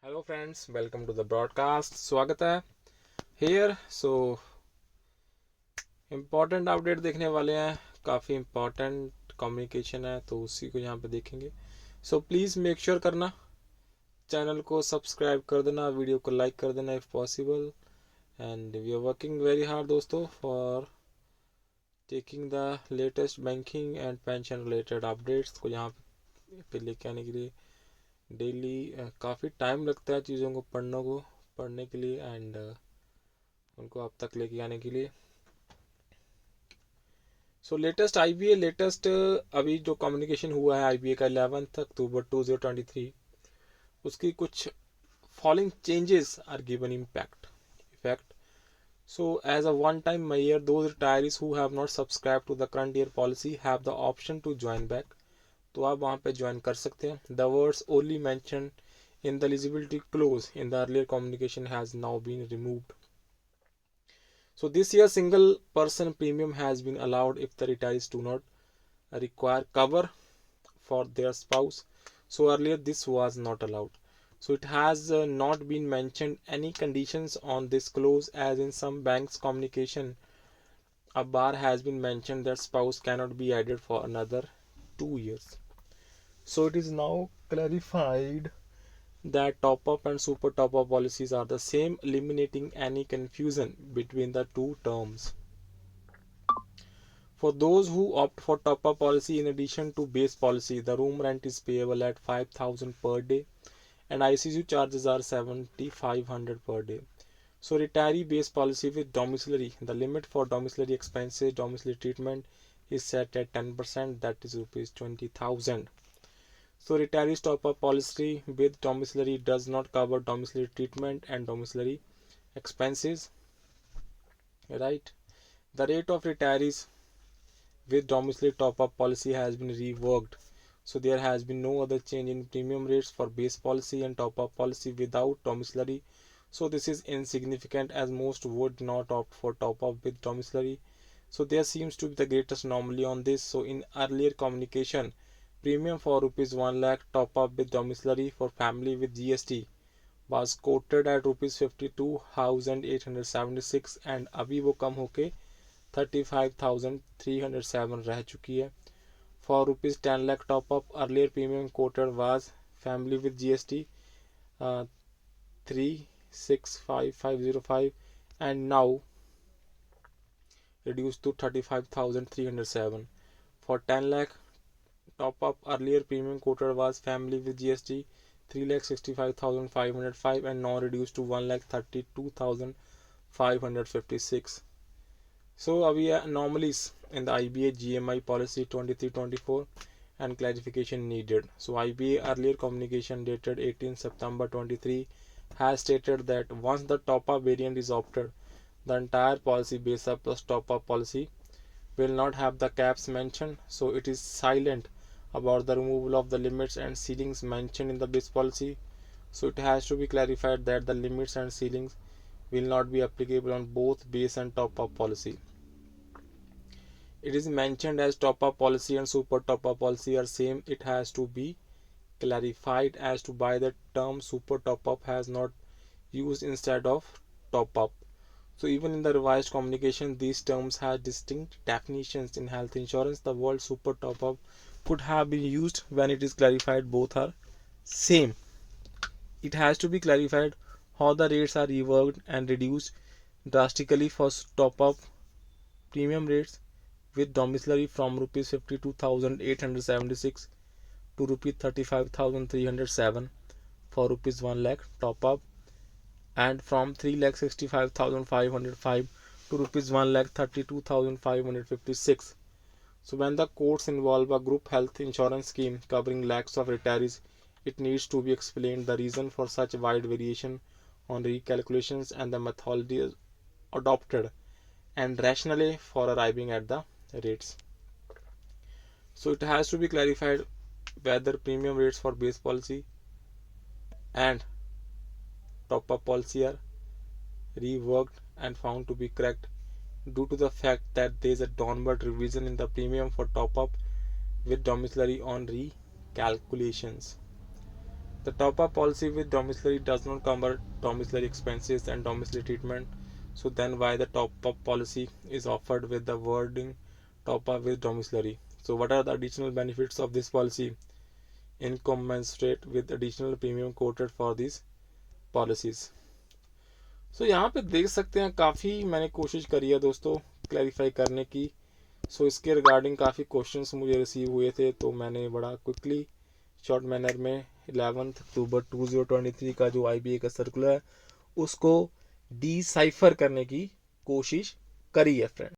Hello friends, welcome to the broadcast. स्वागत है hair. Important update देखने वाले हैं। काफ़ी इम्पोर्टेंट कम्युनिकेशन है तो उसी को यहाँ पे देखेंगे। प्लीज़ मेक श्योर करना, चैनल को सब्सक्राइब कर देना, वीडियो को लाइक कर देना if possible. And we are working very hard दोस्तों for taking the latest banking and pension related updates को यहाँ पे लेके आने के लिए। डेली काफ़ी टाइम लगता है चीज़ों को पढ़ने के लिए एंड उनको आप तक लेके आने के लिए। लेटेस्ट आईबीए अभी जो कम्युनिकेशन हुआ है आईबीए का 11 अक्टूबर 2023, उसकी कुछ following changes are given effect. As a one-time measure, those retirees who have not subscribed to the current year policy have the option to join back. तो आप वहाँ पे ज्वाइन कर सकते हैं. The words only mentioned in the eligibility clause in the earlier communication has now been removed. This year single person premium has been allowed if the retirees do not require cover for their spouse. Earlier this was not allowed. It has not been mentioned any conditions on this clause, as in some banks communication a bar has been mentioned that spouse cannot be added for another 2 years. It is now clarified that top up and super top up policies are the same, eliminating any confusion between the two terms. For those who opt for top up policy in addition to base policy, the room rent is payable at 5,000 per day and ICU charges are 7,500 per day. Retiree base policy with domiciliary, the limit for domiciliary expenses, domiciliary treatment is set at 10%, that is rupees 20,000. Retirees top up policy with domiciliary does not cover domiciliary treatment and domiciliary expenses. Right? The rate of retirees with domiciliary top up policy has been reworked. There has been no other change in premium rates for base policy and top up policy without domiciliary. This is insignificant as most would not opt for top up with domiciliary. There seems to be the greatest anomaly on this. In earlier communication, premium for rupees 1 lakh top up with domiciliary for family with GST was quoted at rupees 52,876 and अभी वो कम होके 35,307 रह चुकी है. For rupees 10 lakh top up, earlier premium quoted was family with GST 365,505 and now reduced to 35,307. For 10 lakh top up, earlier premium quoted was family with GST 3,65,505 and now reduced to 1,32,556. अभी anomalies in the IBA GMI policy 2324 and clarification needed. IBA earlier communication dated 18 September 23 has stated that once the top up variant is opted, the entire policy base up plus top up policy will not have the caps mentioned. It is silent about the removal of the limits and ceilings mentioned in the base policy. It has to be clarified that the limits and ceilings will not be applicable on both base and top up policy. It is mentioned as top up policy and super top up policy are same. It has to be clarified as to why the term super top up has not used instead of top up. Even in the revised communication, these terms have distinct definitions. In health insurance, the word super top up could have been used when it is clarified both are same. It has to be clarified how the rates are reworked and reduced drastically for top up premium rates with domiciliary from rupees 52,876 to rupees 35,307 for rupees 1 lakh top up and from 3,65,505 to rupees 1,32,556. When the courts involve a group health insurance scheme covering lakhs of retirees, it needs to be explained the reason for such wide variation on recalculations and the methodology adopted and rationale for arriving at the rates. It has to be clarified whether premium rates for base policy and top up policy are reworked and found to be correct due to the fact that there is a downward revision in the premium for top up with domiciliary on recalculations. The top up policy with domiciliary does not cover domiciliary expenses and domiciliary treatment. So then why the top up policy is offered with the wording top up with domiciliary? So what are the additional benefits of this policy? Incommensurate with additional premium quoted for these policies. सो यहाँ पे देख सकते हैं काफ़ी मैंने कोशिश करी है दोस्तों क्लैरिफाई करने की. सो इसके रिगार्डिंग काफ़ी क्वेश्चंस मुझे रिसीव हुए थे, तो मैंने बड़ा क्विकली शॉर्ट मैनर में 11 अक्टूबर 2023 का जो IBA का सर्कुलर है उसको डिसाइफर करने की कोशिश करी है फ्रेंड.